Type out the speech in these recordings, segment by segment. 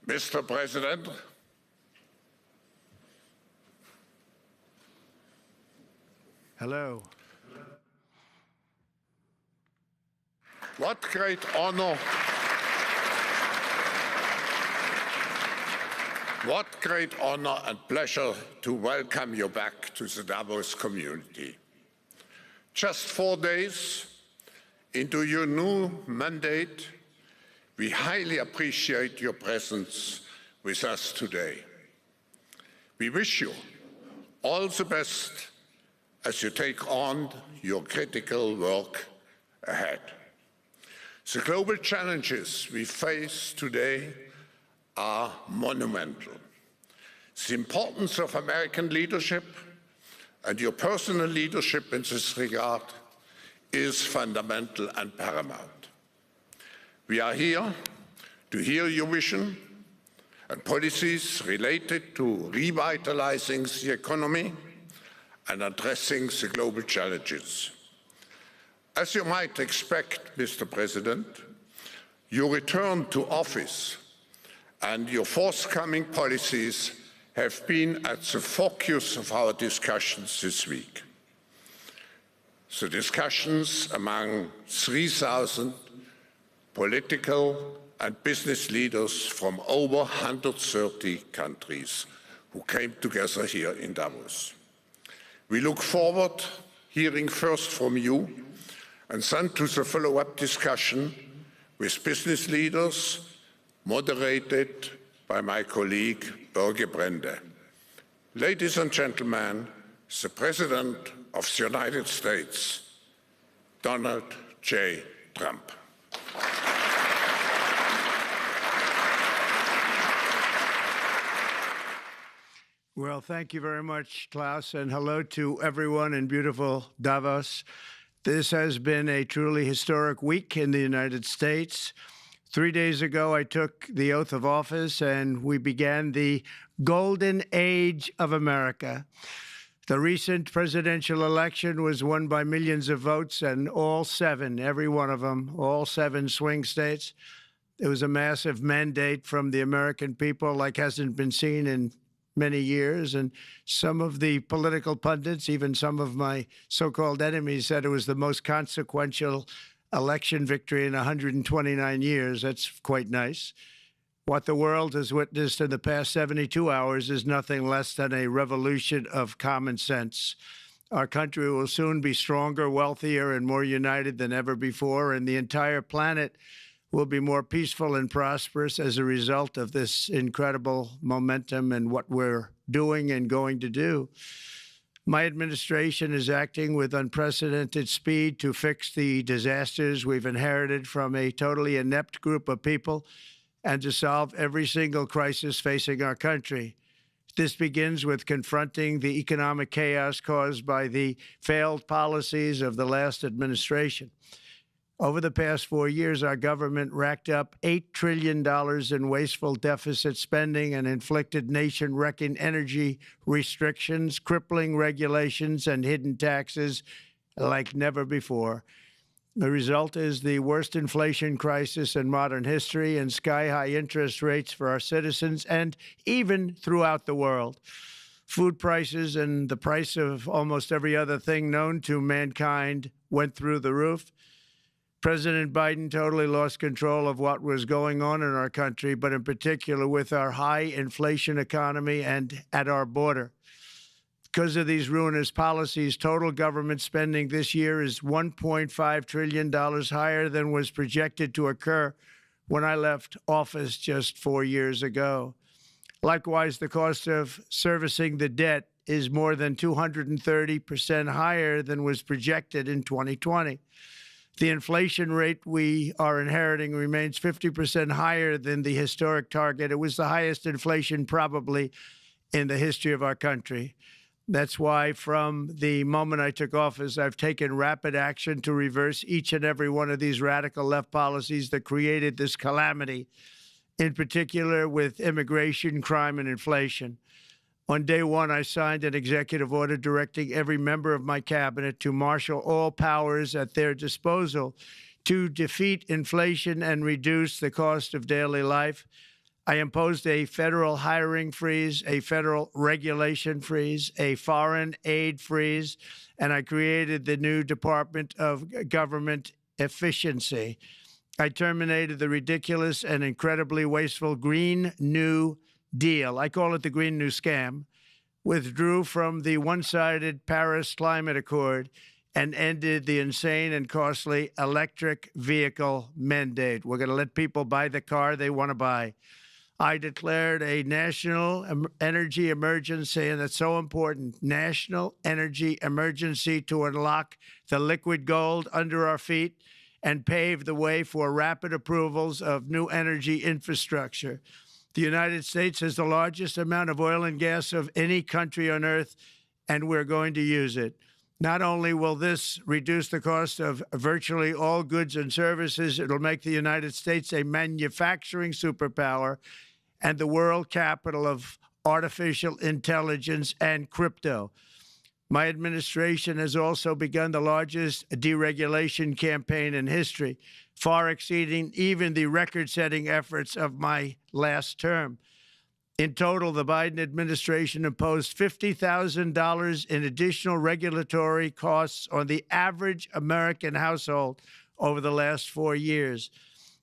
Mr. President, hello. What great honor and pleasure to welcome you back to the Davos community. Just 4 days into your new mandate, we highly appreciate your presence with us today. We wish you all the best as you take on your critical work ahead. The global challenges we face today are monumental. The importance of American leadership and your personal leadership in this regard is fundamental and paramount. We are here to hear your vision and policies related to revitalizing the economy and addressing the global challenges. As you might expect, Mr. President, your return to office and your forthcoming policies have been at the focus of our discussions this week. The discussions among 3,000 political and business leaders from over 130 countries who came together here in Davos. We look forward to hearing first from you and then to the follow-up discussion with business leaders moderated by my colleague Børge Brende. Ladies and gentlemen, the President of the United States, Donald J. Trump. Well, thank you very much, Klaus, and hello to everyone in beautiful Davos. This has been a truly historic week in the United States. 3 days ago, I took the oath of office, and we began the golden age of America. The recent presidential election was won by millions of votes, and all 7, every one of them, all 7 swing states. It was a massive mandate from the American people like hasn't been seen in many years, and some of the political pundits, even some of my so-called enemies, said it was the most consequential election victory in 129 years. That's quite nice. What the world has witnessed in the past 72 hours is nothing less than a revolution of common sense. Our country will soon be stronger, wealthier, and more united than ever before, and the entire planet will be more peaceful and prosperous as a result of this incredible momentum and what we're doing and going to do. My administration is acting with unprecedented speed to fix the disasters we've inherited from a totally inept group of people and to solve every single crisis facing our country. This begins with confronting the economic chaos caused by the failed policies of the last administration. Over the past 4 years, our government racked up $8 trillion in wasteful deficit spending and inflicted nation-wrecking energy restrictions, crippling regulations, and hidden taxes like never before. The result is the worst inflation crisis in modern history and sky-high interest rates for our citizens and even throughout the world. Food prices and the price of almost every other thing known to mankind went through the roof. President Biden totally lost control of what was going on in our country, but in particular with our high inflation economy and at our border. Because of these ruinous policies, total government spending this year is $1.5 trillion higher than was projected to occur when I left office just 4 years ago. Likewise, the cost of servicing the debt is more than 230% higher than was projected in 2020. The inflation rate we are inheriting remains 50% higher than the historic target. It was the highest inflation probably in the history of our country. That's why from the moment I took office, I've taken rapid action to reverse each and every one of these radical left policies that created this calamity, in particular with immigration, crime, and inflation. On day one, I signed an executive order directing every member of my cabinet to marshal all powers at their disposal to defeat inflation and reduce the cost of daily life. I imposed a federal hiring freeze, a federal regulation freeze, a foreign aid freeze, and I created the new Department of Government Efficiency. I terminated the ridiculous and incredibly wasteful Green New Deal. I call it the Green New Scam. Withdrew from the one-sided Paris Climate Accord and ended the insane and costly electric vehicle mandate. We're going to let people buy the car they want to buy. I declared a national energy emergency, and it's so important, national energy emergency to unlock the liquid gold under our feet and pave the way for rapid approvals of new energy infrastructure. The United States has the largest amount of oil and gas of any country on earth, and we're going to use it. Not only will this reduce the cost of virtually all goods and services, it'll make the United States a manufacturing superpower and the world capital of artificial intelligence and crypto. My administration has also begun the largest deregulation campaign in history, far exceeding even the record-setting efforts of my last term. In total, the Biden administration imposed $50,000 in additional regulatory costs on the average American household over the last 4 years.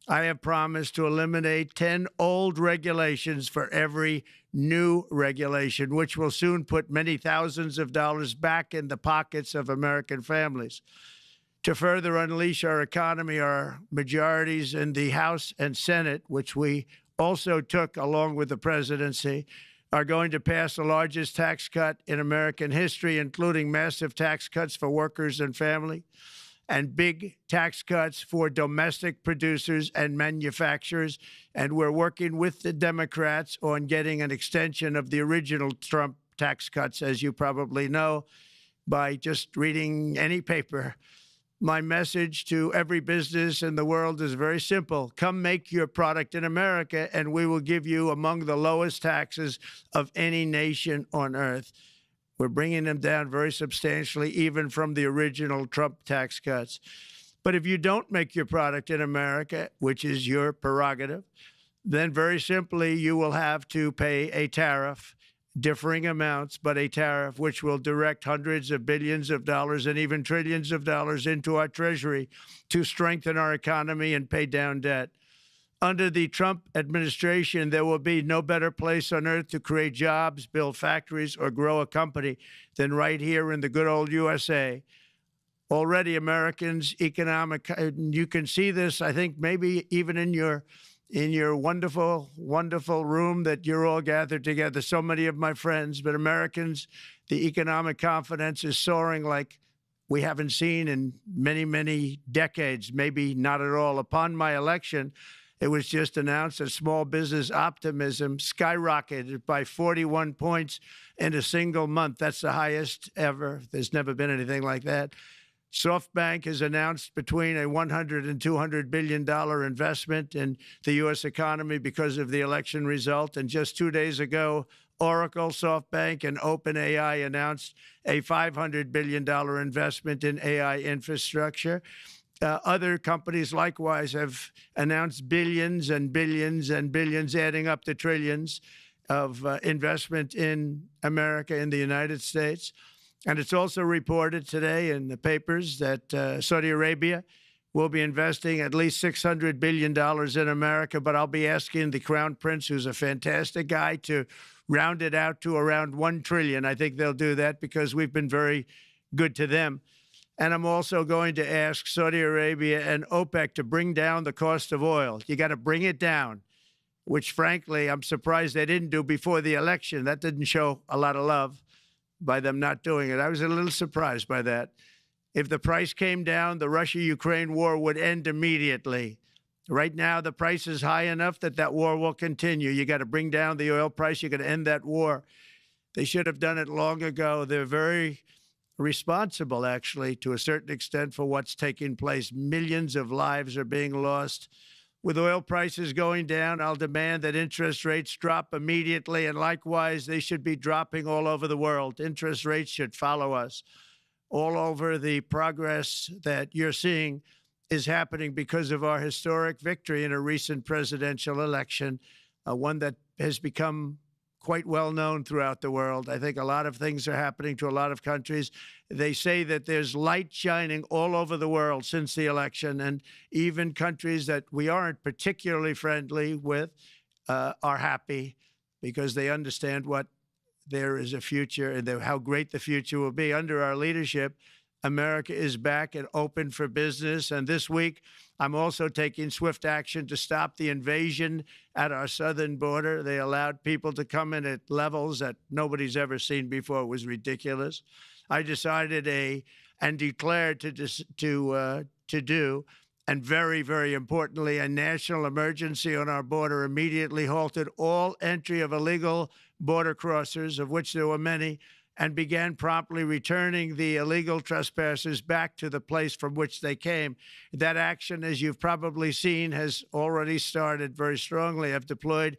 I have promised to eliminate 10 old regulations for every new regulation, which will soon put many thousands of dollars back in the pockets of American families. To further unleash our economy, our majorities in the House and Senate, which we also took along with the presidency, are going to pass the largest tax cut in American history, including massive tax cuts for workers and family, and big tax cuts for domestic producers and manufacturers. And we're working with the Democrats on getting an extension of the original Trump tax cuts, as you probably know, by just reading any paper. My message to every business in the world is very simple. Come make your product in America, and we will give you among the lowest taxes of any nation on earth. We're bringing them down very substantially, even from the original Trump tax cuts. But if you don't make your product in America, which is your prerogative, then very simply you will have to pay a tariff, differing amounts, but a tariff which will direct hundreds of billions of dollars and even trillions of dollars into our treasury to strengthen our economy and pay down debt. Under the Trump administration, there will be no better place on earth to create jobs, build factories, or grow a company than right here in the good old USA. Already, Americans' economic, you can see this, I think, maybe even in your wonderful, wonderful room that you're all gathered together, so many of my friends, but Americans, the economic confidence is soaring like we haven't seen in many, many decades, maybe not at all. Upon my election, it was just announced that small business optimism skyrocketed by 41 points in a single month. That's the highest ever. There's never been anything like that. SoftBank has announced between a $100 and $200 billion investment in the U.S. economy because of the election result. And just 2 days ago, Oracle, SoftBank, and OpenAI announced a $500 billion investment in AI infrastructure. Other companies likewise have announced billions and billions and billions, adding up to trillions of investment in America, in the United States. And it's also reported today in the papers that Saudi Arabia will be investing at least $600 billion in America. But I'll be asking the Crown Prince, who's a fantastic guy, to round it out to around $1 trillion. I think they'll do that because we've been very good to them. And I'm also going to ask Saudi Arabia and OPEC to bring down the cost of oil. You got to bring it down, which, frankly, I'm surprised they didn't do before the election. That didn't show a lot of love by them not doing it. I was a little surprised by that. If the price came down, the Russia-Ukraine war would end immediately. Right now, the price is high enough that that war will continue. You got to bring down the oil price. You got to end that war. They should have done it long ago. They're very responsible, actually, to a certain extent, for what's taking place. Millions of lives are being lost. With oil prices going down, I'll demand that interest rates drop immediately, and likewise, they should be dropping all over the world. Interest rates should follow us. All over, the progress that you're seeing is happening because of our historic victory in a recent presidential election. one that has become quite well known throughout the world. I think a lot of things are happening to a lot of countries. They say that there's light shining all over the world since the election, and even countries that we aren't particularly friendly with are happy because they understand what there is a future and how great the future will be. Under our leadership, America is back and open for business. And this week, I'm also taking swift action to stop the invasion at our southern border. They allowed people to come in at levels that nobody's ever seen before. It was ridiculous. I decided and declared to do, and very, very importantly, a national emergency on our border, immediately halted all entry of illegal border crossers, of which there were many, and began promptly returning the illegal trespassers back to the place from which they came. That action, as you've probably seen, has already started very strongly. I've deployed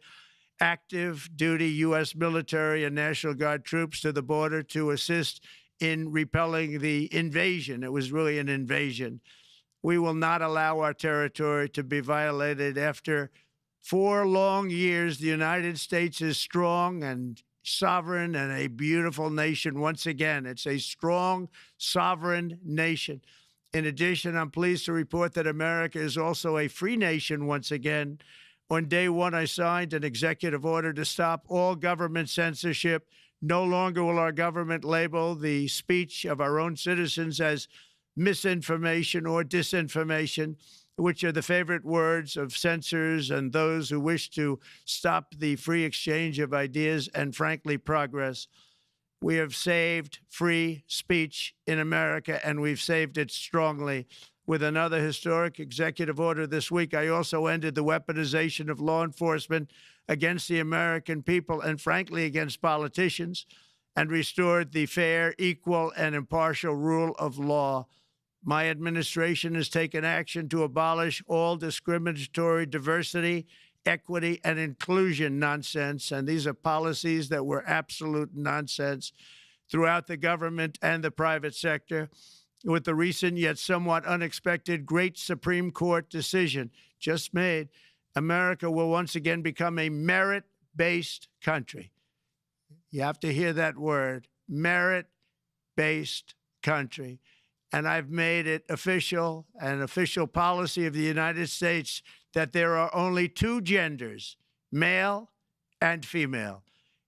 active duty U.S. military and National Guard troops to the border to assist in repelling the invasion. It was really an invasion. We will not allow our territory to be violated. After 4 long years, the United States is strong and sovereign and a beautiful nation once again. It's a strong, sovereign nation. In addition, I'm pleased to report that America is also a free nation once again. On day one, I signed an executive order to stop all government censorship. No longer will our government label the speech of our own citizens as misinformation or disinformation, which are the favorite words of censors and those who wish to stop the free exchange of ideas and, frankly, progress. We have saved free speech in America, and we've saved it strongly. With another historic executive order this week, I also ended the weaponization of law enforcement against the American people and, frankly, against politicians, and restored the fair, equal, and impartial rule of law. My administration has taken action to abolish all discriminatory diversity, equity, and inclusion nonsense. And these are policies that were absolute nonsense throughout the government and the private sector. With the recent yet somewhat unexpected great Supreme Court decision just made, America will once again become a merit-based country. You have to hear that word, merit-based country. And I've made it official, an official policy of the United States, that there are only 2 genders, male and female.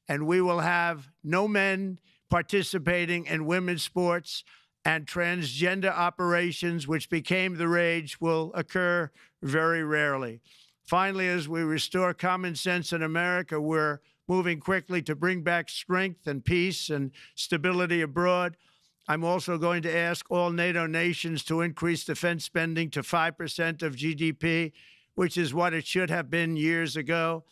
And we will have no men participating in women's sports, and transgender operations, which became the rage, will occur very rarely. Finally, as we restore common sense in America, we're moving quickly to bring back strength and peace and stability abroad. I'm also going to ask all NATO nations to increase defense spending to 5% of GDP, which is what it should have been years ago.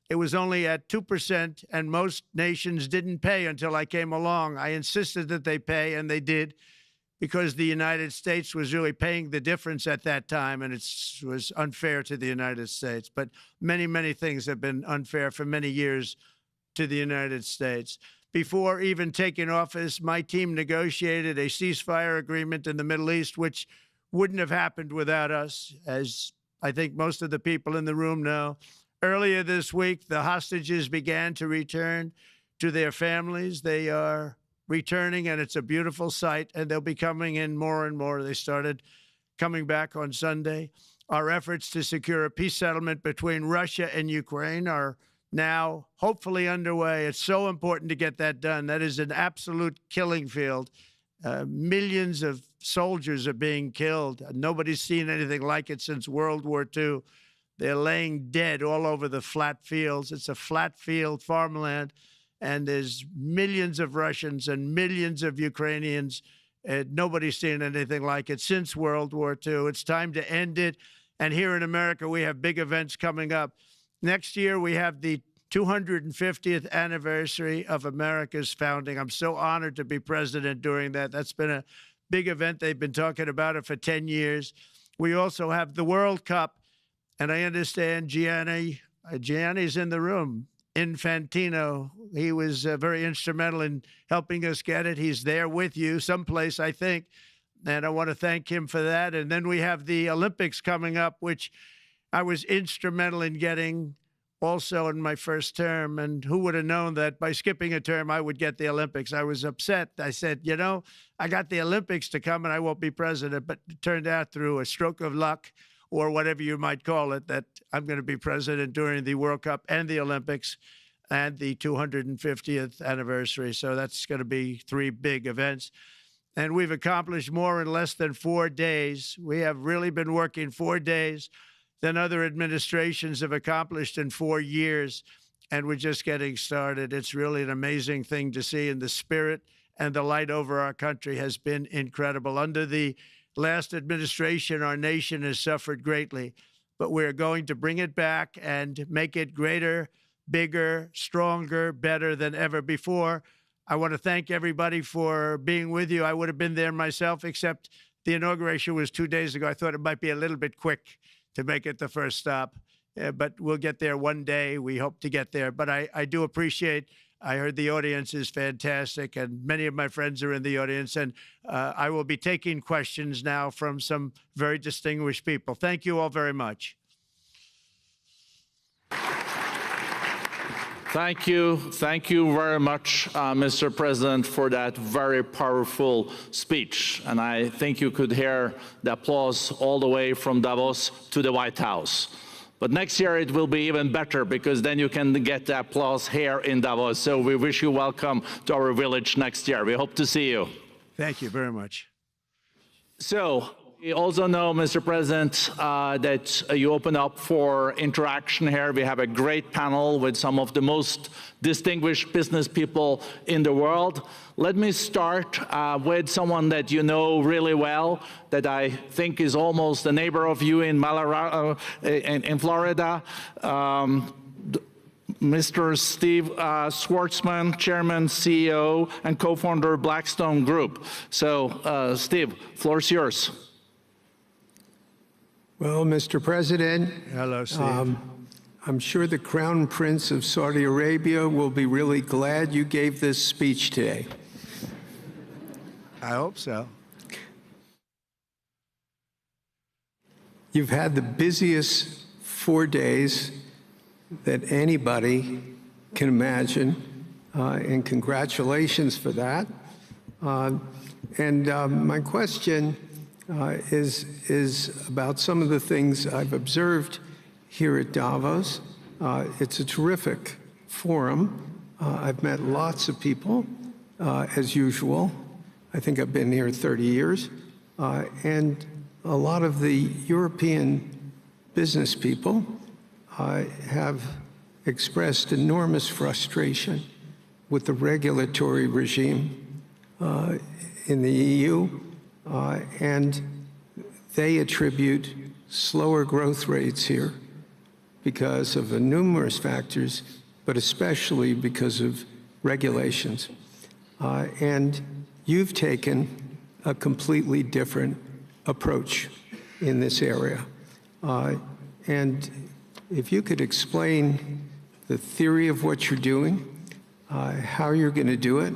It was only at 2%, and most nations didn't pay until I came along. I insisted that they pay, and they did, because the United States was really paying the difference at that time, and it was unfair to the United States. But many, many things have been unfair for many years to the United States. Before even taking office, my team negotiated a ceasefire agreement in the Middle East, which wouldn't have happened without us, as I think most of the people in the room know. Earlier this week, the hostages began to return to their families. They are returning, and it's a beautiful sight, and they'll be coming in more and more. They started coming back on Sunday. Our efforts to secure a peace settlement between Russia and Ukraine are now hopefully underway. It's so important to get that done. That is an absolute killing field. Millions of soldiers are being killed. Nobody's seen anything like it since World War II. They're laying dead all over the flat fields. It's a flat field farmland, and there's millions of Russians and millions of Ukrainians. Nobody's seen anything like it since World War II. It's time to end it. And here in America, we have big events coming up. Next year, we have the 250th anniversary of America's founding. I'm so honored to be president during that. That's been a big event. They've been talking about it for 10 years. We also have the World Cup, and I understand Gianni's in the room. Infantino, he was very instrumental in helping us get it. He's there with you someplace, I think, and I want to thank him for that. And then we have the Olympics coming up, which I was instrumental in getting also in my first term. And who would have known that by skipping a term, I would get the Olympics? I was upset. I said, you know, I got the Olympics to come and I won't be president. But it turned out through a stroke of luck, or whatever you might call it, that I'm going to be president during the World Cup and the Olympics and the 250th anniversary. So that's going to be 3 big events. And we've accomplished more in less than 4 days. We have really been working 4 days than other administrations have accomplished in 4 years. And we're just getting started. It's really an amazing thing to see. And the spirit and the light over our country has been incredible. Under the last administration, our nation has suffered greatly, but we're going to bring it back and make it greater, bigger, stronger, better than ever before. I want to thank everybody for being with you. I would have been there myself, except the inauguration was 2 days ago. I thought it might be a little bit quick to make it the first stop, but we'll get there one day. We hope to get there. But I do appreciate, I heard the audience is fantastic, and many of my friends are in the audience, and I will be taking questions now from some very distinguished people. Thank you all very much. Thank you very much, Mr. President, for that very powerful speech. And I think you could hear the applause all the way from Davos to the White House. But next year it will be even better, because then you can get the applause here in Davos. So we wish you welcome to our village next year. We hope to see you. Thank you very much. So we also know, Mr. President, that you open up for interaction here. We have a great panel with some of the most distinguished business people in the world. Let me start with someone that you know really well, that I think is almost a neighbor of you in Florida. Mr. Steve Schwarzman, Chairman, CEO, and co-founder of Blackstone Group. So, Steve, floor is yours. Well, Mr. President, hello, Steve. I'm sure the Crown Prince of Saudi Arabia will be really glad you gave this speech today. I hope so. You've had the busiest 4 days that anybody can imagine, and congratulations for that. My question is about some of the things I've observed here at Davos. It's a terrific forum. I've met lots of people, as usual. I think I've been here 30 years. And a lot of the European business people have expressed enormous frustration with the regulatory regime in the EU. And they attribute slower growth rates here because of numerous factors, but especially because of regulations. And you've taken a completely different approach in this area. And if you could explain the theory of what you're doing, how you're going to do it,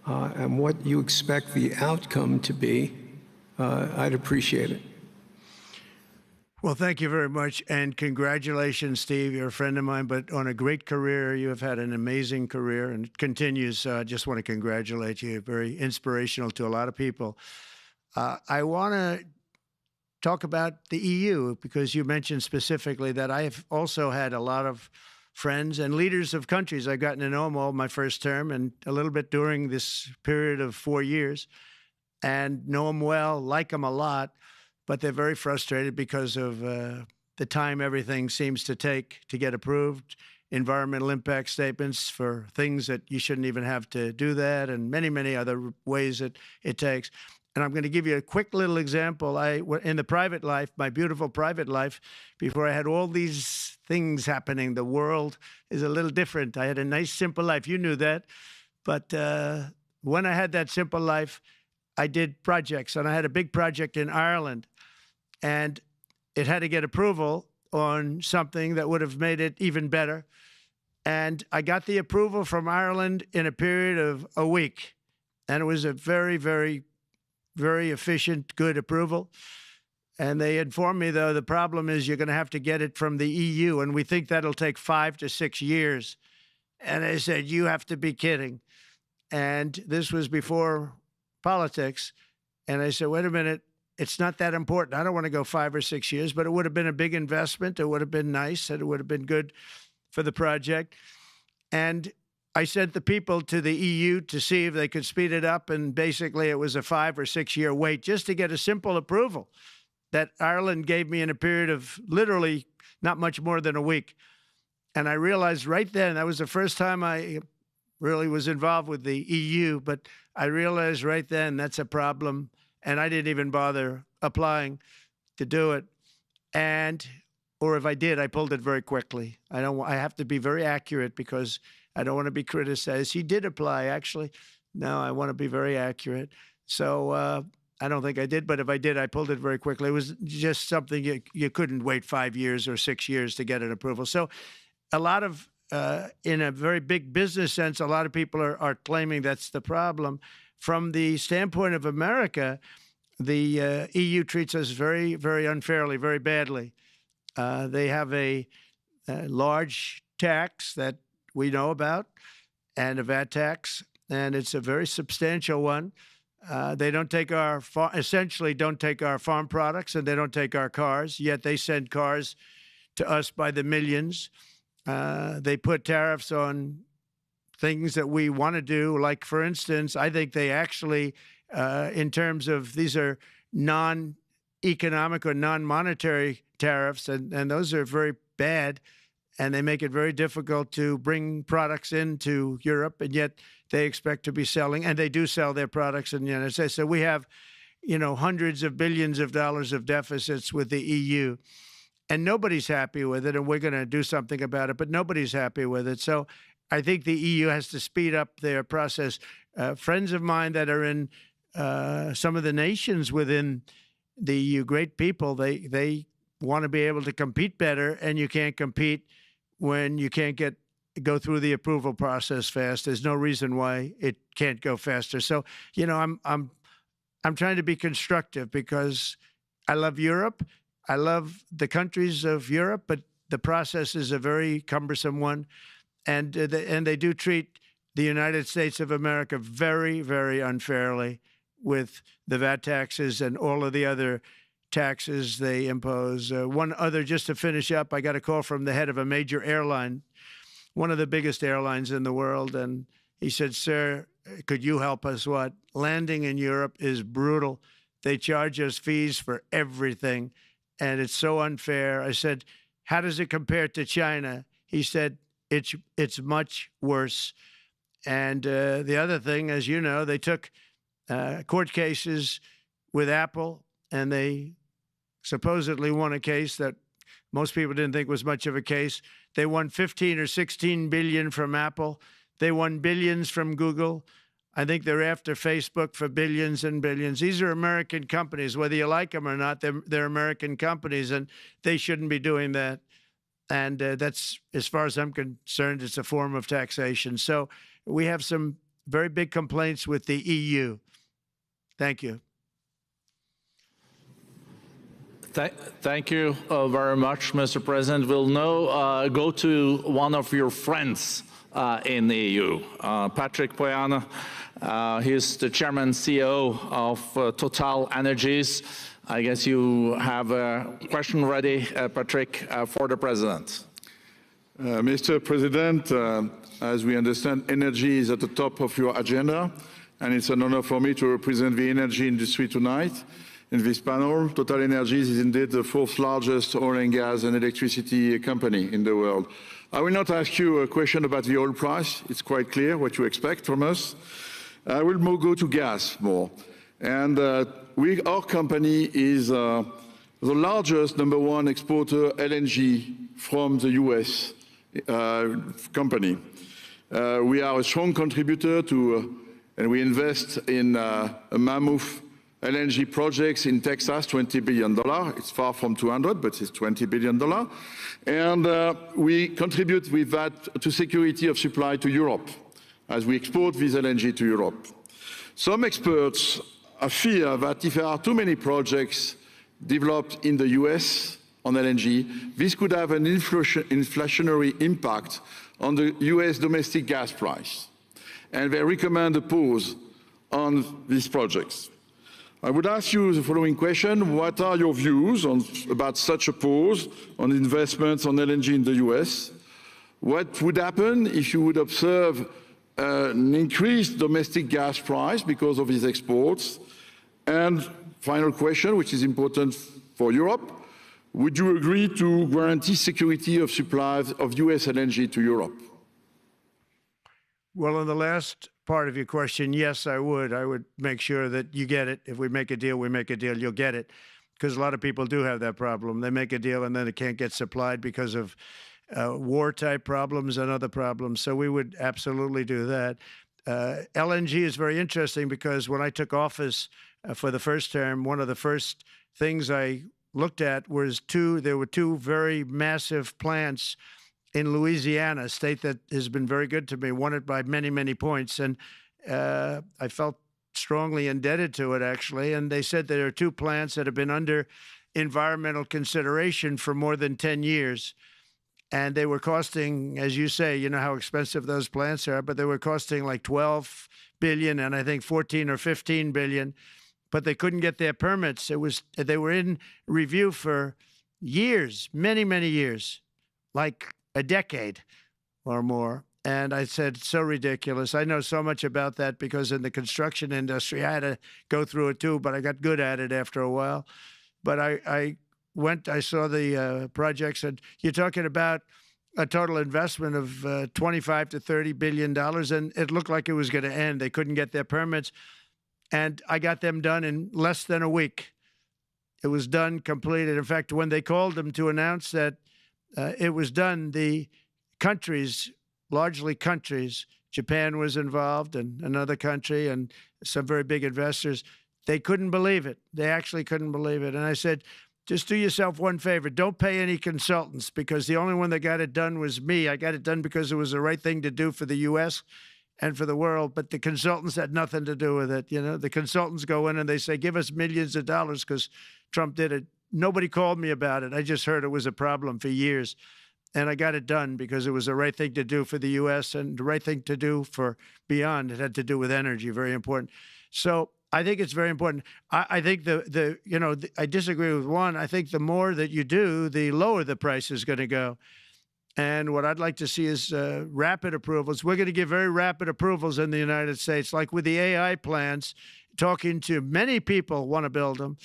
and what you expect the outcome to be, I'd appreciate it. Well, thank you very much, and congratulations, Steve. You're a friend of mine, but on a great career. You have had an amazing career, and it continues. I just want to congratulate you. Very inspirational to a lot of people. I want to talk about the EU, because you mentioned specifically that I have also had a lot of friends and leaders of countries. I've gotten to know them all my first term and a little bit during this period of 4 years, and know them well, like them a lot, but they're very frustrated because of the time everything seems to take to get approved, environmental impact statements for things that you shouldn't even have to do that, and many, many other ways that it takes. And I'm going to give you a quick little example. In the private life, my beautiful private life, before I had all these things happening, the world is a little different. I had a nice, simple life. You knew that. But when I had that simple life, I did projects. And I had a big project in Ireland. And it had to get approval on something that would have made it even better. And I got the approval from Ireland in a period of a week. And it was a very, very, very efficient, good approval. And they informed me, though, the problem is you're going to have to get it from the EU, and we think that'll take 5 to 6 years. And I said, you have to be kidding. And this was before politics. And I said, wait a minute, it's not that important. I don't want to go 5 or 6 years, but it would have been a big investment. It would have been nice, and it would have been good for the project. And I sent the people to the EU to see if they could speed it up. And basically, it was a 5 or 6 year wait just to get a simple approval that Ireland gave me in a period of literally not much more than a week. And I realized right then, that was the first time I really was involved with the EU, but I realized right then that's a problem. And I didn't even bother applying to do it. Or if I did, I pulled it very quickly. I have to be very accurate because I don't want to be criticized. He did apply, actually. No, I want to be very accurate. So I don't think I did, but if I did, I pulled it very quickly. It was just something you couldn't wait 5 years or 6 years to get an approval. So a lot of, in a very big business sense, a lot of people are claiming that's the problem. From the standpoint of America, the EU treats us very, very unfairly, very badly. They have a large tax that we know about, and a VAT tax, and it's a very substantial one. They don't take essentially don't take our farm products, and they don't take our cars, yet they send cars to us by the millions. They put tariffs on things that we want to do, like, for instance, I think they actually, in terms of these are non-economic or non-monetary tariffs, and those are very bad, and they make it very difficult to bring products into Europe, and yet they expect to be selling, and they do sell their products in the United States. So we have, hundreds of billions of dollars of deficits with the EU, and nobody's happy with it, and we're going to do something about it, but nobody's happy with it. So I think the EU has to speed up their process. Friends of mine that are in some of the nations within the EU, great people, they want to be able to compete better, and you can't compete when you can't go through the approval process fast. There's no reason why it can't go faster. So, I'm trying to be constructive because I love Europe. I love the countries of Europe, but the process is a very cumbersome one. And they do treat the United States of America very, very unfairly with the VAT taxes and all of the other taxes they impose. One other, just to finish up, I got a call from the head of a major airline, one of the biggest airlines in the world, and he said, sir, could you help us? What? Landing in Europe is brutal. They charge us fees for everything, and it's so unfair. I said, how does it compare to China? He said, it's much worse. And the other thing, as you know, they took court cases with Apple, and they supposedly won a case that most people didn't think was much of a case. They won 15 or 16 billion from Apple. They won billions from Google. I think they're after Facebook for billions and billions. These are American companies. Whether you like them or not, they're American companies, and they shouldn't be doing that. And that's, as far as I'm concerned, it's a form of taxation. So we have some very big complaints with the EU. Thank you. Thank you very much, Mr. President. We'll now go to one of your friends in the EU, Patrick Pouyanné. He's the chairman CEO of Total Energies. I guess you have a question ready, Patrick, for the president. Mr. President, as we understand, energy is at the top of your agenda, and it's an honor for me to represent the energy industry tonight. In this panel, Total Energies is indeed the 4th largest oil and gas and electricity company in the world. I will not ask you a question about the oil price. It's quite clear what you expect from us. I will go to gas more. And our company is the largest #1 exporter LNG from the US company. We are a strong contributor to, and we invest in a mammoth LNG projects in Texas, $20 billion. It's far from 200, but it's $20 billion. And we contribute with that to security of supply to Europe, as we export this LNG to Europe. Some experts fear that if there are too many projects developed in the US on LNG, this could have an inflationary impact on the US domestic gas price. And they recommend a pause on these projects. I would ask you the following question: what are your views about such a pause on investments on LNG in the US? What would happen if you would observe an increased domestic gas price because of these exports? And final question, which is important for Europe: would you agree to guarantee security of supply of US LNG to Europe? Well, on the last part of your question, yes, I would. I would make sure that you get it. If we make a deal, we make a deal, you'll get it. Because a lot of people do have that problem. They make a deal and then it can't get supplied because of war-type problems and other problems. So we would absolutely do that. LNG is very interesting because when I took office for the first term, one of the first things I looked at was there were two very massive plants in Louisiana, a state that has been very good to me, won it by many, many points. And I felt strongly indebted to it, actually. And they said there are two plants that have been under environmental consideration for more than 10 years. And they were costing, as you say, you know how expensive those plants are, but they were costing like 12 billion and I think 14 or 15 billion, but they couldn't get their permits. They were in review for years, many, many years, like a decade or more. And I said, so ridiculous. I know so much about that because in the construction industry, I had to go through it too, but I got good at it after a while. But I saw the projects, and you're talking about a total investment of 25 to $30 billion, and it looked like it was going to end. They couldn't get their permits, and I got them done in less than a week. It was done, completed. In fact, when they called them to announce that it was done, the countries, largely countries, Japan was involved and another country and some very big investors, they couldn't believe it. They actually couldn't believe it. And I said, just do yourself one favor. Don't pay any consultants, because the only one that got it done was me. I got it done because it was the right thing to do for the U.S. and for the world, but the consultants had nothing to do with it. You know, the consultants go in and they say, give us millions of dollars because Trump did it. Nobody called me about it. I just heard it was a problem for years. And I got it done because it was the right thing to do for the U.S. and the right thing to do for beyond. It had to do with energy, very important. So I think it's very important. I think I disagree with one. I think the more that you do, the lower the price is going to go. And what I'd like to see is rapid approvals. We're going to give very rapid approvals in the United States, like with the AI plants, talking to many people want to build them.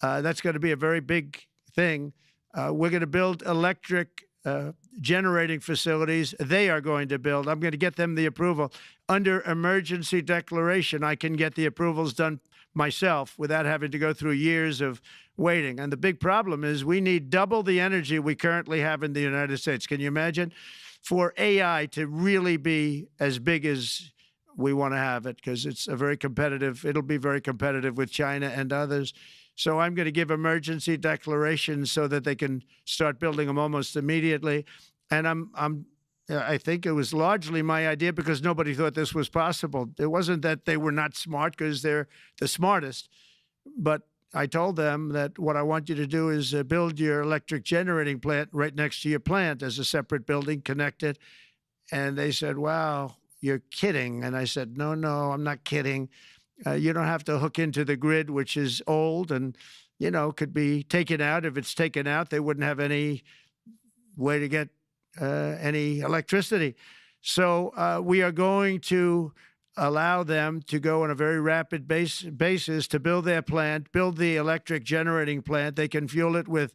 That's going to be a very big thing. We're going to build electric generating facilities. They are going to build. I'm going to get them the approval. Under emergency declaration, I can get the approvals done myself without having to go through years of waiting. And the big problem is we need double the energy we currently have in the United States. Can you imagine? For AI to really be as big as we want to have it, because it's a very competitive, it'll be very competitive with China and others. So I'm going to give emergency declarations so that they can start building them almost immediately. And I think it was largely my idea because nobody thought this was possible. It wasn't that they were not smart, because they're the smartest. But I told them that what I want you to do is build your electric generating plant right next to your plant as a separate building connected. And they said, wow, you're kidding. And I said, no, I'm not kidding. You don't have to hook into the grid, which is old and, could be taken out. If it's taken out, they wouldn't have any way to get any electricity. So we are going to allow them to go on a very rapid basis to build their plant, build the electric generating plant. They can fuel it with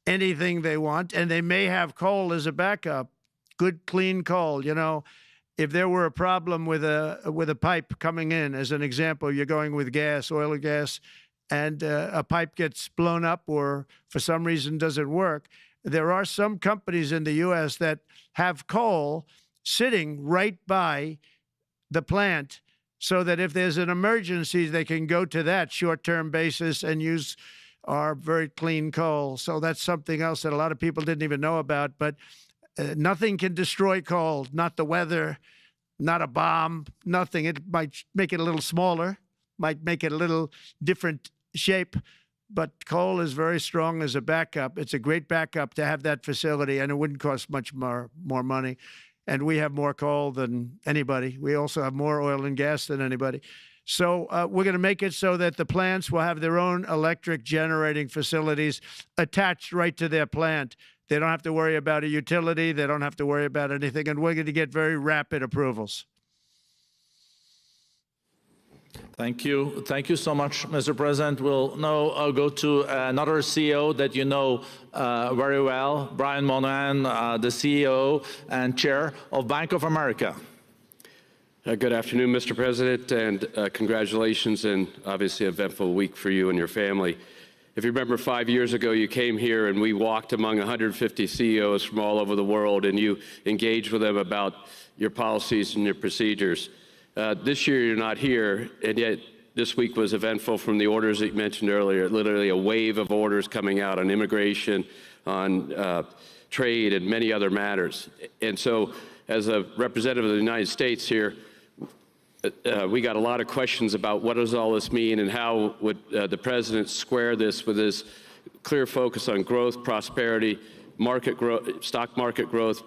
anything they want, and they may have coal as a backup, good, clean coal, If there were a problem with a pipe coming in, as an example, you're going with gas, oil or gas, and a pipe gets blown up or for some reason doesn't work, there are some companies in the U.S. that have coal sitting right by the plant so that if there's an emergency, they can go to that short-term basis and use our very clean coal. So that's something else that a lot of people didn't even know about, but nothing can destroy coal, not the weather, not a bomb, nothing. It might make it a little smaller, might make it a little different shape, but coal is very strong as a backup. It's a great backup to have that facility, and it wouldn't cost much more money. And we have more coal than anybody. We also have more oil and gas than anybody. So we're going to make it so that the plants will have their own electric generating facilities attached right to their plant. They don't have to worry about a utility. They don't have to worry about anything. And we're going to get very rapid approvals. Thank you. Thank you so much, Mr. President. We'll now go to another CEO that you know very well, Brian Moynihan, the CEO and chair of Bank of America. Good afternoon, Mr. President, and congratulations, and obviously an eventful week for you and your family. If you remember 5 years ago, you came here and we walked among 150 CEOs from all over the world, and you engaged with them about your policies and your procedures. This year, you're not here, and yet this week was eventful from the orders that you mentioned earlier, literally a wave of orders coming out on immigration, on trade, and many other matters. And so, as a representative of the United States here, we got a lot of questions about what does all this mean and how would the president square this with his clear focus on growth, prosperity, market growth, stock market growth,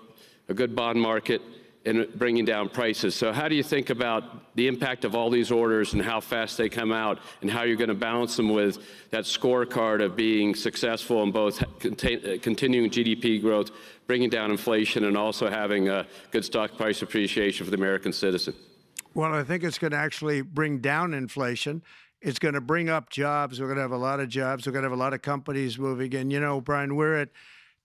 a good bond market, and bringing down prices. So how do you think about the impact of all these orders and how fast they come out, and how you're going to balance them with that scorecard of being successful in both continuing GDP growth, bringing down inflation, and also having a good stock price appreciation for the American citizen? Well, I think it's going to actually bring down inflation. It's going to bring up jobs. We're going to have a lot of jobs. We're going to have a lot of companies moving in. You know, Brian, we're at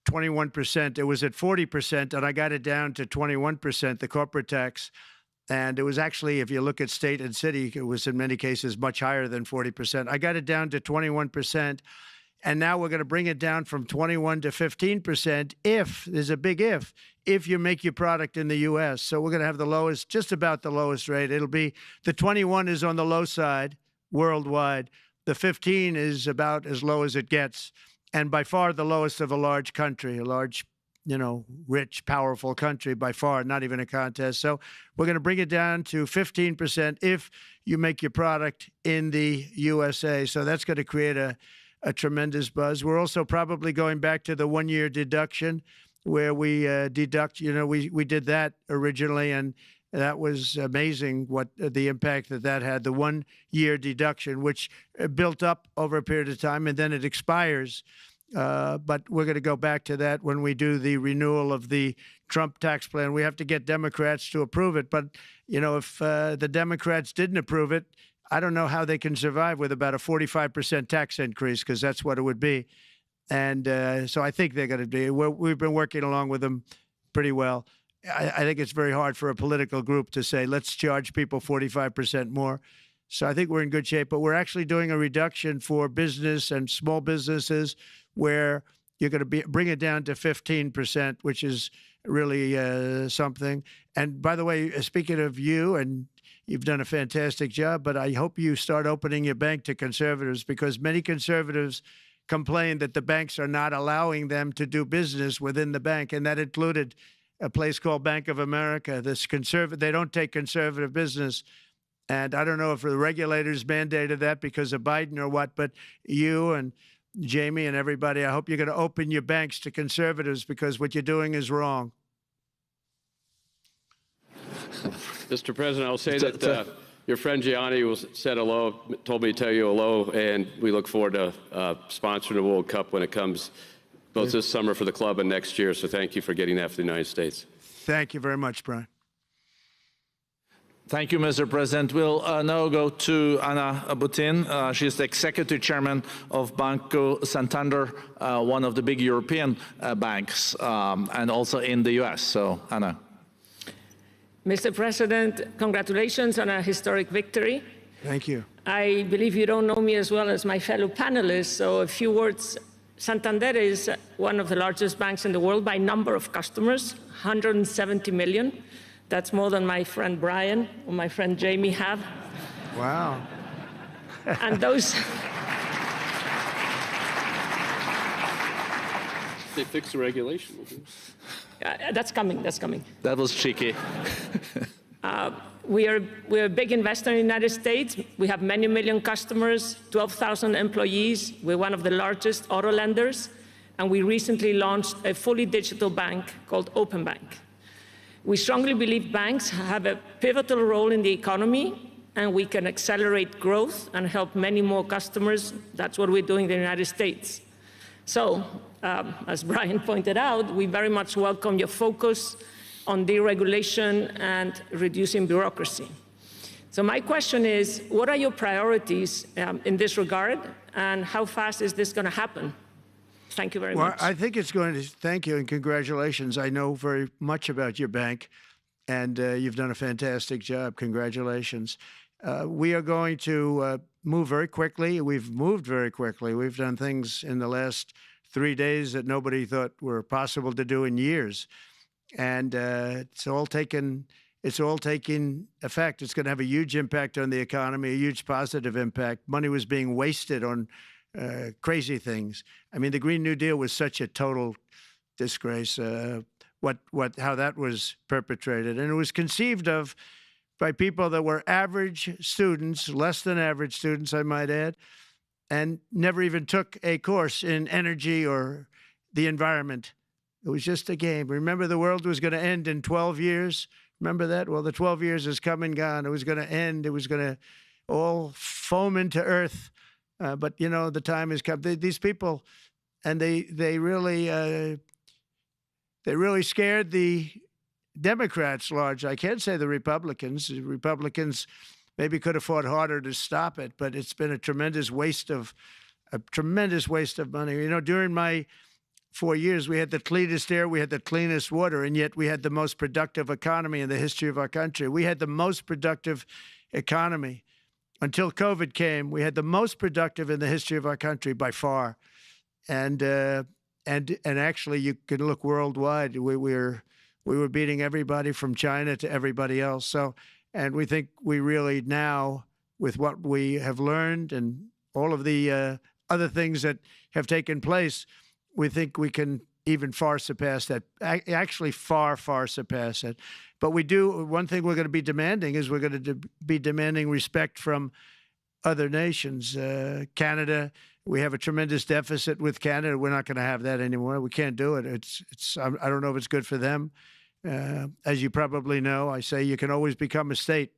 21%. It was at 40%, and I got it down to 21%, the corporate tax. And it was actually, if you look at state and city, it was in many cases much higher than 40%. I got it down to 21%. And now we're going to bring it down from 21 to 15% if, there's a big if you make your product in the U.S. So we're going to have the lowest, just about the lowest rate. It'll be, the 21 is on the low side worldwide. The 15 is about as low as it gets. And by far the lowest of a large country, a large, you know, rich, powerful country, by far, not even a contest. So we're going to bring it down to 15% if you make your product in the USA. So that's going to create a tremendous buzz. We're also probably going back to the one-year deduction where we deduct, you know, we did that originally, and that was amazing what the impact that had, the one-year deduction, which built up over a period of time, and then it expires. But we're going to go back to that when we do the renewal of the Trump tax plan. We have to get Democrats to approve it. But, you know, if the Democrats didn't approve it, I don't know how they can survive with about a 45% tax increase, because that's what it would be. And so I think they're going to be. We've been working along with them pretty well. I think it's very hard for a political group to say, let's charge people 45% more. So I think we're in good shape. But we're actually doing a reduction for business and small businesses where you're going to bring it down to 15%, which is really something. And by the way, speaking of you, and you've done a fantastic job, but I hope you start opening your bank to conservatives, because many conservatives complain that the banks are not allowing them to do business within the bank, and that included a place called Bank of America. They don't take conservative business. And I don't know if the regulators mandated that because of Biden or what, but you and Jamie and everybody, I hope you're going to open your banks to conservatives, because what you're doing is wrong. Mr. President, I'll say that your friend Gianni said hello, told me to tell you hello, and we look forward to sponsoring the World Cup when it comes, both this summer for the club and next year. So thank you for getting that for the United States. Thank you very much, Brian. Thank you, Mr. President. We'll now go to Ana Botín. She's the executive chairman of Banco Santander, one of the big European banks, and also in the U.S. So, Ana. Mr. President, congratulations on a historic victory. Thank you. I believe you don't know me as well as my fellow panelists, so a few words. Santander is one of the largest banks in the world by number of customers, 170 million. That's more than my friend Brian or my friend Jamie have. Wow. And those... They fixed the regulation. That's coming, that's coming. That was cheeky. we're a big investor in the United States. We have many million customers, 12,000 employees. We're one of the largest auto lenders. And we recently launched a fully digital bank called Open Bank. We strongly believe banks have a pivotal role in the economy, and we can accelerate growth and help many more customers. That's what we're doing in the United States. So, as Brian pointed out, we very much welcome your focus on deregulation and reducing bureaucracy. So my question is, what are your priorities in this regard, and how fast is this going to happen? Thank you very much. Well, I think it's going to, thank you and congratulations. I know very much about your bank, and you've done a fantastic job. Congratulations. We are going to move very quickly. We've moved very quickly. We've done things in the last 3 days that nobody thought were possible to do in years. And it's all taking effect. It's going to have a huge impact on the economy, a huge positive impact. Money was being wasted on crazy things. I mean, the Green New Deal was such a total disgrace, how that was perpetrated. And it was conceived of by people that were average students, less than average students, I might add, and never even took a course in energy or the environment. It was just a game. Remember, the world was going to end in 12 years? Remember that? Well, the 12 years has come and gone. It was going to end. It was going to all foam into earth. But, you know, the time has come. These people, and they really scared the Democrats large. I can't say the Republicans. The Republicans maybe could have fought harder to stop it, but it's been a tremendous waste of money. You know, during my 4 years, we had the cleanest air, we had the cleanest water, and yet we had the most productive economy in the history of our country. We had the most productive economy. Until COVID came, we had the most productive in the history of our country by far. And actually, you can look worldwide. We were beating everybody from China to everybody else. So, and we think we really now, with what we have learned and all of the other things that have taken place, we think we can even far surpass that, actually far, far surpass it. But we do, one thing we're going to be demanding is we're going to be demanding respect from other nations. Canada, we have a tremendous deficit with Canada. We're not going to have that anymore. We can't do it. I don't know if it's good for them. As you probably know, I say you can always become a state.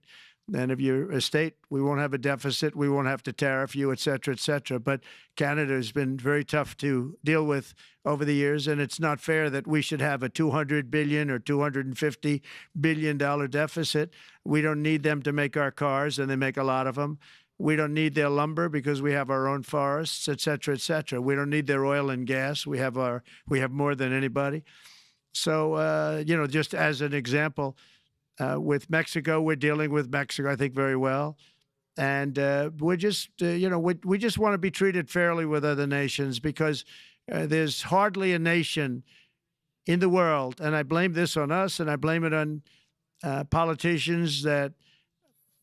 And if you're a state, we won't have a deficit. We won't have to tariff you, et cetera, et cetera. But Canada has been very tough to deal with over the years, and it's not fair that we should have a $200 billion or $250 billion deficit. We don't need them to make our cars, and they make a lot of them. We don't need their lumber because we have our own forests, et cetera, et cetera. We don't need their oil and gas. We have more than anybody. So, you know, just as an example, with Mexico, we're dealing with Mexico, I think, very well. And we're just, you know, we just want to be treated fairly with other nations because there's hardly a nation in the world, and I blame this on us, and I blame it on politicians that,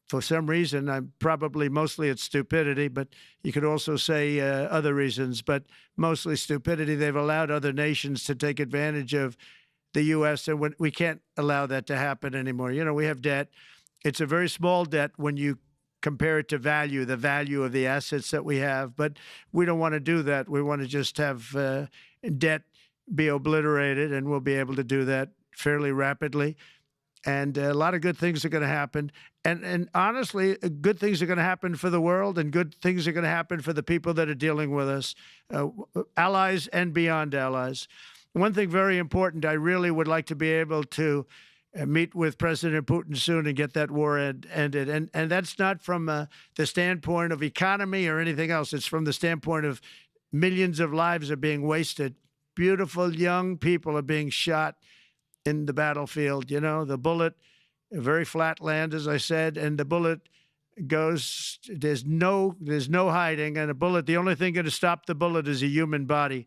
for some reason, probably mostly it's stupidity, but you could also say other reasons, but mostly stupidity. They've allowed other nations to take advantage of the U.S., and we can't allow that to happen anymore. You know, we have debt. It's a very small debt when you compare it to value, the value of the assets that we have, but we don't want to do that. We want to just have debt be obliterated, and we'll be able to do that fairly rapidly. And a lot of good things are going to happen. And honestly, good things are going to happen for the world, and good things are going to happen for the people that are dealing with us, allies and beyond allies. One thing very important, I really would like to be able to meet with President Putin soon and get that war ended. And that's not from the standpoint of economy or anything else. It's from the standpoint of millions of lives are being wasted. Beautiful young people are being shot in the battlefield. You know, the bullet, very flat land, as I said, and the bullet goes, there's no hiding. And a bullet, the only thing going to stop the bullet is a human body.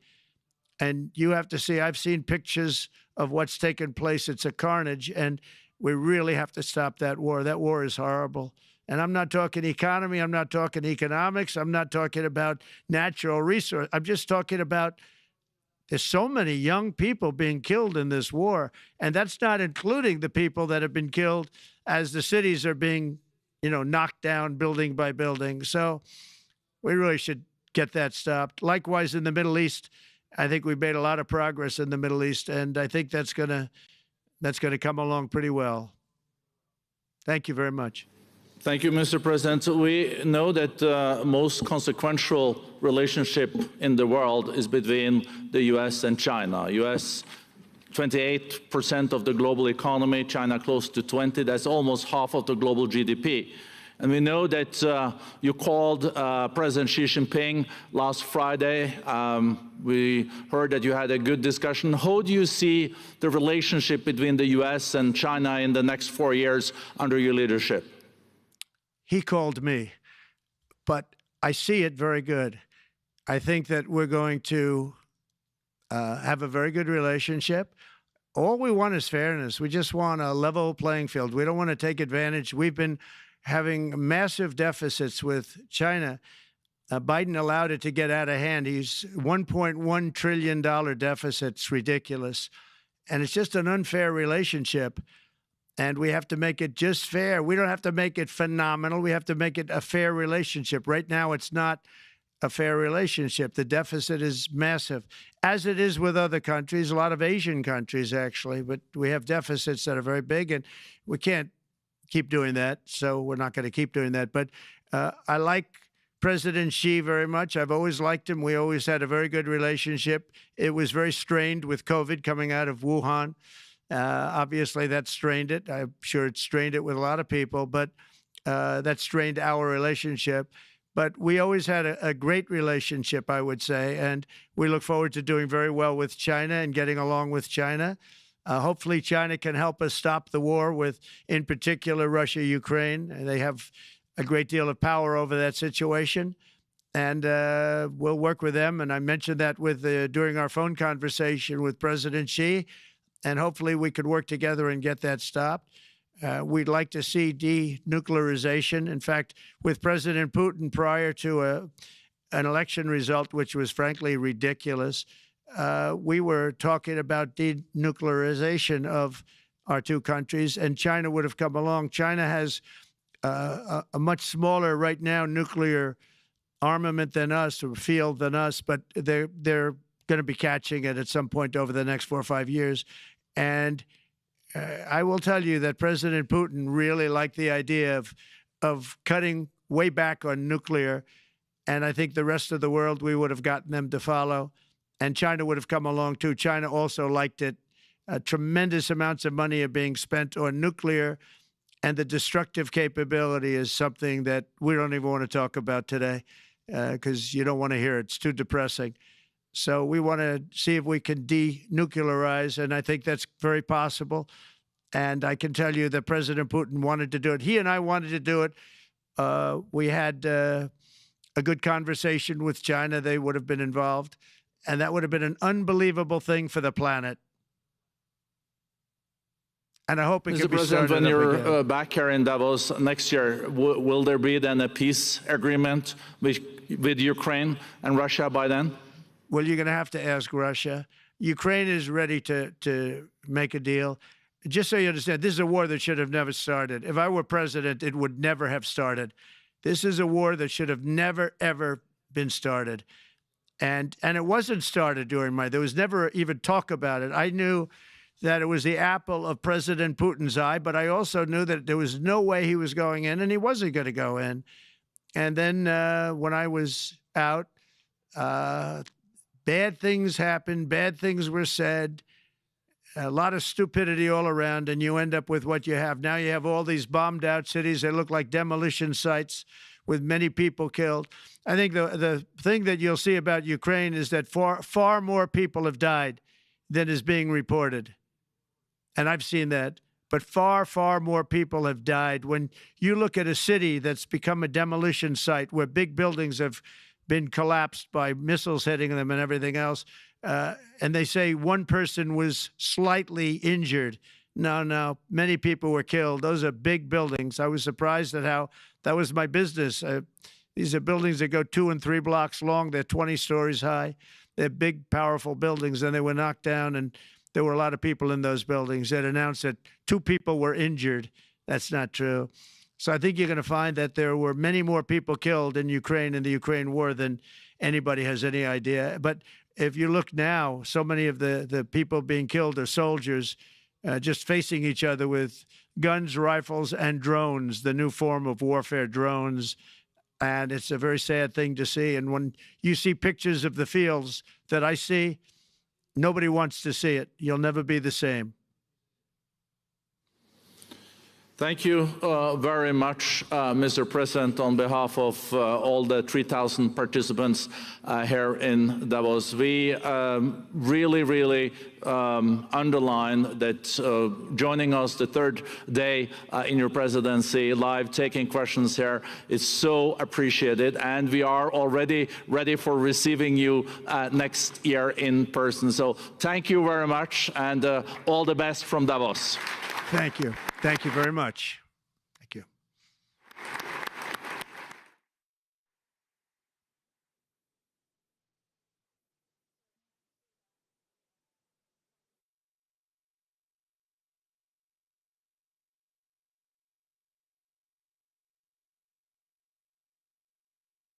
And you have to see, I've seen pictures of what's taken place. It's a carnage, and we really have to stop that war. That war is horrible. And I'm not talking economy. I'm not talking economics. I'm not talking about natural resource. I'm just talking about There's so many young people being killed in this war, and that's not including the people that have been killed as the cities are being, knocked down building by building. So we really should get that stopped. Likewise, in the Middle East, I think we've made a lot of progress in the Middle East, and I think that's gonna come along pretty well. Thank you very much. Thank you, Mr. President. We know that the most consequential relationship in the world is between the U.S. and China. U.S. 28% of the global economy, China close to 20%. That's almost half of the global GDP. And we know that you called President Xi Jinping last Friday. We heard that you had a good discussion. How do you see the relationship between the U.S. and China in the next 4 years under your leadership? He called me, but I see it very good. I think that we're going to have a very good relationship. All we want is fairness. We just want a level playing field. We don't want to take advantage. We've been having massive deficits with China. Biden allowed it to get out of hand. He's $1.1 trillion deficit. It's ridiculous. And it's just an unfair relationship. And we have to make it just fair. We don't have to make it phenomenal. We have to make it a fair relationship. Right now, it's not a fair relationship. The deficit is massive, as it is with other countries, a lot of Asian countries, actually. But we have deficits that are very big, and we can't keep doing that. So we're not going to keep doing that. But I like President Xi very much. I've always liked him. We always had a very good relationship. It was very strained with COVID coming out of Wuhan. Obviously, that strained it. I'm sure it strained it with a lot of people, but that strained our relationship. But we always had a great relationship, I would say, and we look forward to doing very well with China and getting along with China. Hopefully, China can help us stop the war with, in particular, Russia, Ukraine. They have a great deal of power over that situation, and we'll work with them. And I mentioned that during our phone conversation with President Xi. And hopefully we could work together and get that stopped. We'd like to see denuclearization. In fact, with President Putin, prior to an election result, which was frankly ridiculous, we were talking about denuclearization of our two countries, and China would have come along. China has a much smaller, right now, nuclear armament than us, or field than us, but they're going to be catching it at some point over the next 4 or 5 years. And I will tell you that President Putin really liked the idea of cutting way back on nuclear. And I think the rest of the world, we would have gotten them to follow. And China would have come along, too. China also liked it. Tremendous amounts of money are being spent on nuclear. And the destructive capability is something that we don't even want to talk about today because you don't want to hear it. It's too depressing. So we want to see if we can denuclearize, and I think that's very possible. And I can tell you that President Putin wanted to do it. He and I wanted to do it. We had a good conversation with China. They would have been involved, and that would have been an unbelievable thing for the planet. And I hope it can be started. Mr. President, when you're back here in Davos next year, will there be then a peace agreement with Ukraine and Russia by then? Well, you're going to have to ask Russia. Ukraine is ready to make a deal. Just so you understand, this is a war that should have never started. If I were president, it would never have started. This is a war that should have never, ever been started. And it wasn't started during there was never even talk about it. I knew that it was the apple of President Putin's eye, but I also knew that there was no way he was going in, and he wasn't going to go in. And then when I was out, bad things happened, bad things were said, a lot of stupidity all around, and you end up with what you have. Now you have all these bombed out cities. They look like demolition sites with many people killed. I think the thing that you'll see about Ukraine is that far more people have died than is being reported. And I've seen that. But far, far more people have died. When you look at a city that's become a demolition site where big buildings have been collapsed by missiles hitting them and everything else, and they say one person was slightly injured. No, many people were killed. Those are big buildings. I was surprised at how that was my business. These are buildings that go 2 and 3 blocks long. They're 20 stories high. They're big, powerful buildings, and they were knocked down, and there were a lot of people in those buildings. That announced that 2 people were injured. That's not true. So I think you're going to find that there were many more people killed in Ukraine in the Ukraine war than anybody has any idea. But if you look now, so many of the people being killed are soldiers just facing each other with guns, rifles, and drones, the new form of warfare, drones. And it's a very sad thing to see. And when you see pictures of the fields that I see, nobody wants to see it. You'll never be the same. Thank you very much, Mr. President, on behalf of all the 3,000 participants here in Davos. We really underline that joining us the 3rd day in your presidency, live taking questions here is so appreciated, and we are already ready for receiving you next year in person. So thank you very much, and all the best from Davos. Thank you. Thank you very much.